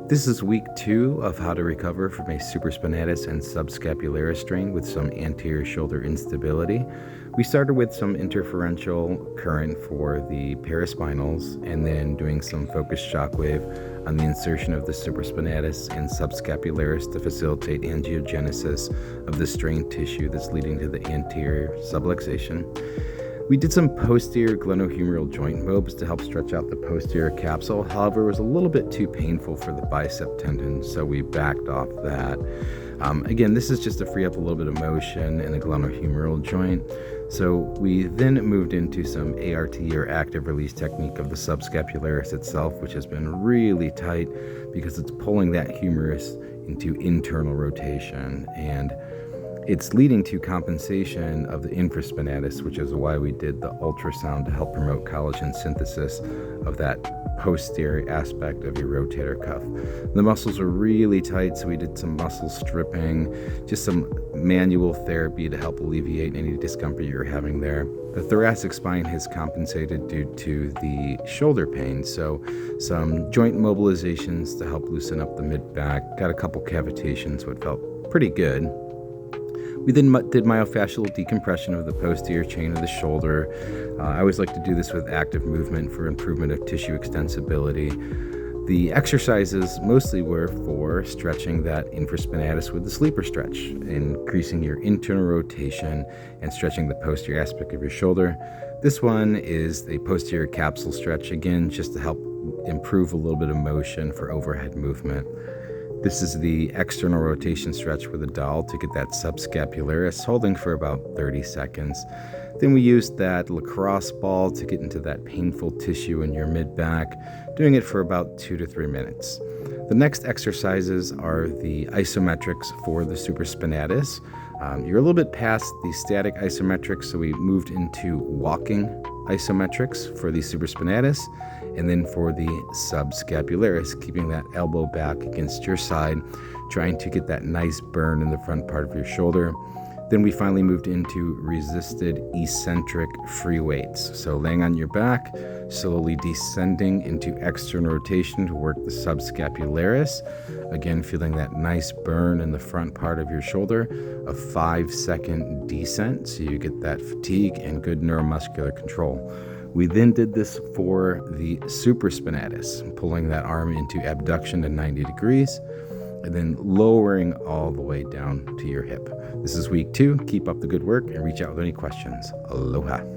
This is week 2 of how to recover from a supraspinatus and subscapularis strain with some anterior shoulder instability. We started with some interferential current for the paraspinals and then doing some focused shockwave on the insertion of the supraspinatus and subscapularis to facilitate angiogenesis of the strained tissue that's leading to the anterior subluxation. We did some posterior glenohumeral joint mobs to help stretch out the posterior capsule. However, it was a little bit too painful for the bicep tendon, so we backed off that. Again, this is just to free up a little bit of motion in the glenohumeral joint. So we then moved into some ART or active release technique of the subscapularis itself, which has been really tight because it's pulling that humerus into internal rotation, and it's leading to compensation of the infraspinatus, which is why we did the ultrasound to help promote collagen synthesis of that posterior aspect of your rotator cuff. The muscles are really tight, so we did some muscle stripping, just some manual therapy to help alleviate any discomfort you're having there. The thoracic spine has compensated due to the shoulder pain, so some joint mobilizations to help loosen up the mid-back. Got a couple cavitations, so it felt pretty good. We then did myofascial decompression of the posterior chain of the shoulder. I always like to do this with active movement for improvement of tissue extensibility. The exercises mostly were for stretching that infraspinatus with the sleeper stretch, increasing your internal rotation and stretching the posterior aspect of your shoulder. This one is a posterior capsule stretch, again, just to help improve a little bit of motion for overhead movement. This is the external rotation stretch with a dowel to get that subscapularis, holding for about 30 seconds. Then we used that lacrosse ball to get into that painful tissue in your mid-back, doing it for about 2 to 3 minutes. The next exercises are the isometrics for the supraspinatus. You're a little bit past the static isometrics, so we moved into walking isometrics for the supraspinatus, and then for the subscapularis, keeping that elbow back against your side, trying to get that nice burn in the front part of your shoulder. Then we finally moved into resisted eccentric free weights. So laying on your back, slowly descending into external rotation to work the subscapularis. Again, feeling that nice burn in the front part of your shoulder, a 5-second descent, so you get that fatigue and good neuromuscular control. We then did this for the supraspinatus, pulling that arm into abduction to 90 degrees, and then lowering all the way down to your hip. This is week 2. Keep up the good work and reach out with any questions. Aloha.